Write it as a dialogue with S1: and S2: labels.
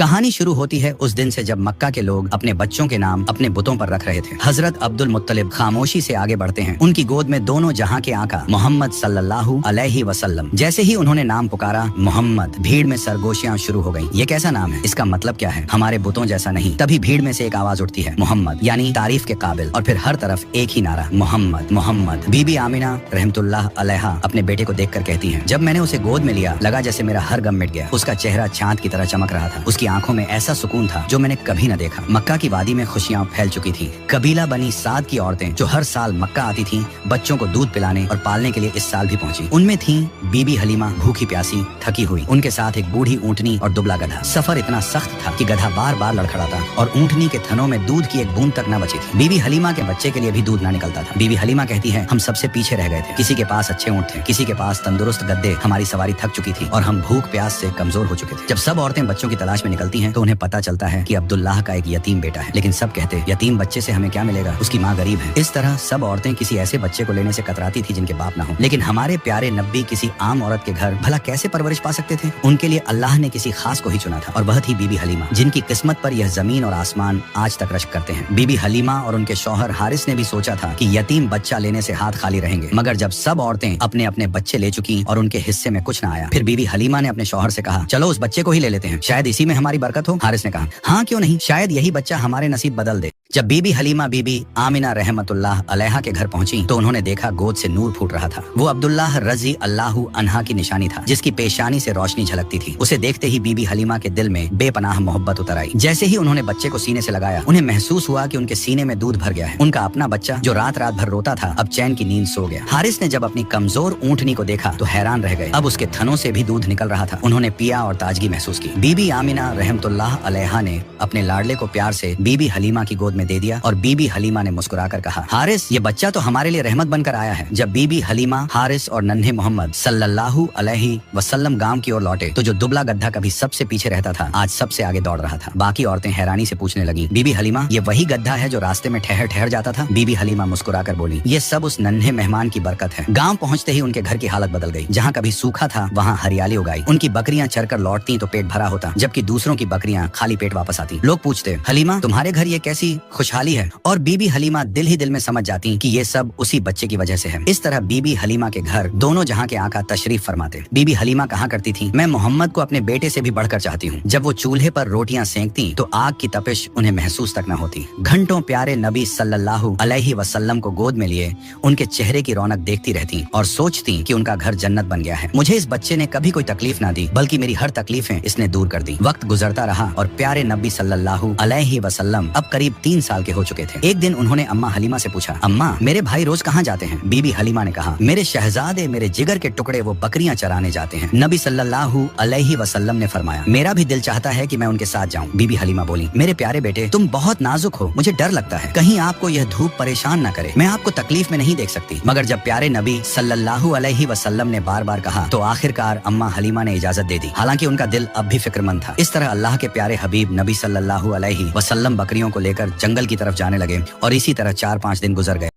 S1: कहानी शुरू होती है उस दिन से जब मक्का के लोग अपने बच्चों के नाम अपने बुतों पर रख रहे थे। हजरत अब्दुल मुत्तलिब खामोशी से आगे बढ़ते हैं। उनकी गोद में दोनों जहां के आका मोहम्मद सल्लल्लाहु अलैहि वसल्लम। जैसे ही उन्होंने नाम पुकारा मोहम्मद, भीड़ में सरगोशियां शुरू हो गईं। ये कैसा नाम है? इसका मतलब क्या है? हमारे बुतों जैसा नहीं। तभी भीड़ में से एक आवाज उठती है, मोहम्मद, यानी तारीफ के काबिल। और फिर हर तरफ एक ही नारा, मोहम्मद मोहम्मद। बीबी आमिना रहमतुल्लाह अलैहा अपने बेटे को देखकर कहती हैं, जब मैंने उसे गोद में लिया लगा जैसे मेरा हर गम मिट गया। उसका चेहरा चांद की तरह चमक रहा था। उसकी आंखों में ऐसा सुकून था जो मैंने कभी न देखा। मक्का की वादी में खुशियां फैल चुकी थी। कबीला बनी साद की औरतें जो हर साल मक्का आती थीं, बच्चों को दूध पिलाने और पालने के लिए इस साल भी पहुंची। उनमें थी बीबी हलीमा, भूखी प्यासी थकी हुई। उनके साथ एक बूढ़ी ऊंटनी और दुबला गधा। सफर इतना सख्त था कि गधा बार बार लड़खड़ाता और ऊंटनी के थनों में दूध की एक बूंद तक न बची थी। बीबी हलीमा के बच्चे के लिए भी दूध न निकलता था। बीबी हलीमा कहती है, हम सबसे पीछे रह गए थे। किसी के पास अच्छे ऊंट थे, किसी के पास तंदुरुस्त गद्दे। हमारी सवारी थक चुकी थी और हम भूख प्यास से कमजोर हो चुके थे। जब सब औरतें बच्चों की तलाश में निकलती हैं तो उन्हें पता चलता है कि अब्दुल्लाह का एक यतीम बेटा है। लेकिन सब कहते, यतीम बच्चे से हमें क्या मिलेगा, उसकी माँ गरीब है। इस तरह सब औरतें किसी ऐसे बच्चे को लेने से कतराती थी जिनके बाप ना हो। लेकिन हमारे प्यारे नब्बी किसी आम औरत के घर भला कैसे परवरिश पा सकते थे? उनके लिए अल्लाह ने किसी खास को ही चुना था और वह थी बीबी हलीमा, जिनकी किस्मत पर यह जमीन और आसमान आज तक रश्क करते हैं। बीबी हलीमा और उनके शौहर हारिस ने भी सोचा था कि यतीम बच्चा लेने से हाथ खाली रहेंगे। मगर जब सब औरतें अपने अपने बच्चे ले चुकी और उनके हिस्से में कुछ न आया, फिर बीबी हलीमा ने अपने शौहर से कहा, चलो उस बच्चे को ही ले लेते हैं, शायद इसी में हमारी बरकत हो। हारिस ने कहा, हाँ क्यों नहीं, शायद यही बच्चा हमारे नसीब बदल दे। जब बीबी हलीमा बीबी आमिना रहमतुल्लाह अलैहा के घर पहुंची तो उन्होंने देखा गोद से नूर फूट रहा था। वो अब्दुल्लाह रजी अल्लाहु अन्हा की निशानी था, जिसकी पेशानी से रोशनी झलकती थी। उसे देखते ही बीबी हलीमा के दिल में बेपनाह मोहब्बत उतर आई। जैसे ही उन्होंने बच्चे को सीने से लगाया, उन्हें महसूस हुआ कि उनके सीने में दूध भर गया है। उनका अपना बच्चा जो रात रात भर रोता था अब चैन की नींद सो गया। हारिस ने जब अपनी कमजोर ऊंटनी को देखा तो हैरान रह गए। अब उसके थनों से भी दूध निकल रहा था। उन्होंने पिया और ताजगी महसूस की। बीबी आमिना रहमतुल्लाह अलैहा ने अपने लाडले को प्यार से बीबी हलीमा की गोद में दे दिया और बीबी हलीमा ने मुस्कुराकर कहा, हारिस, ये बच्चा तो हमारे लिए रहमत बनकर आया है। जब बीबी हलीमा, हारिस और नन्हे मोहम्मद सल्लल्लाहु अलैहि वसल्लम गांव की ओर लौटे तो जो दुबला गधा कभी सबसे पीछे रहता था आज सबसे आगे दौड़ रहा था। बाकी औरतें हैरानी से पूछने लगी, बीबी हलीमा, ये वही गधा है जो रास्ते में ठहर ठहर जाता था? बीबी हलीमा मुस्कुराकर बोली, ये सब उस नन्हे मेहमान की बरकत है। गाँव पहुँचते ही उनके घर की हालत बदल गई। जहाँ कभी सूखा था वहाँ हरियाली उगाई। उनकी बकरियां चरकर लौटती तो पेट भरा होता, जबकि दूसरों की बकरियां खाली पेट वापस आती। लोग पूछते, हलीमा, तुम्हारे घर ये कैसी खुशहाली है? और बीबी हलीमा दिल ही दिल में समझ जाती कि ये सब उसी बच्चे की वजह से है। इस तरह बीबी हलीमा के घर दोनों जहां के आका तशरीफ फरमाते। बीबी हलीमा कहा करती थी, मैं मोहम्मद को अपने बेटे से भी बढ़कर चाहती हूँ। जब वो चूल्हे पर रोटियां सेंकती तो आग की तपिश उन्हें महसूस तक न होती। घंटों प्यारे नबी सल्लल्लाहु अलैहि वसल्लम को गोद में लिए उनके चेहरे की रौनक देखती रहती और सोचती कि उनका घर जन्नत बन गया है। मुझे इस बच्चे ने कभी कोई तकलीफ ना दी, बल्कि मेरी हर तकलीफें इसने दूर कर दी। वक्त गुजरता रहा और प्यारे नबी सल्लल्लाहु अलैहि वसल्लम अब करीब 3 साल के हो चुके थे। एक दिन उन्होंने अम्मा हलीमा से पूछा, अम्मा, मेरे भाई रोज कहाँ जाते हैं? बीबी हलीमा ने कहा, मेरे शहजादे, मेरे जिगर के टुकड़े, वो बकरियां चराने जाते हैं। नबी सल्लल्लाहु अलैहि वसल्लम ने फरमाया, मेरा भी दिल चाहता है कि मैं उनके साथ जाऊं। बीबी हलीमा बोली, मेरे प्यारे बेटे, तुम बहुत नाजुक हो, मुझे डर लगता है कहीं आपको यह धूप परेशान न करे। मैं आपको तकलीफ में नहीं देख सकती। मगर जब प्यारे नबी सल्लल्लाहु अलैहि वसल्लम ने बार बार कहा तो आखिरकार अम्मा हलीमा ने इजाजत दे दी। हालांकि उनका दिल अब भी फिक्रमंद था। इस तरह अल्लाह के प्यारे हबीब नबी सल्लल्लाहु अलैहि वसल्लम बकरियों को लेकर जंगल की तरफ जाने लगे और इसी तरह 4-5 दिन गुजर गए।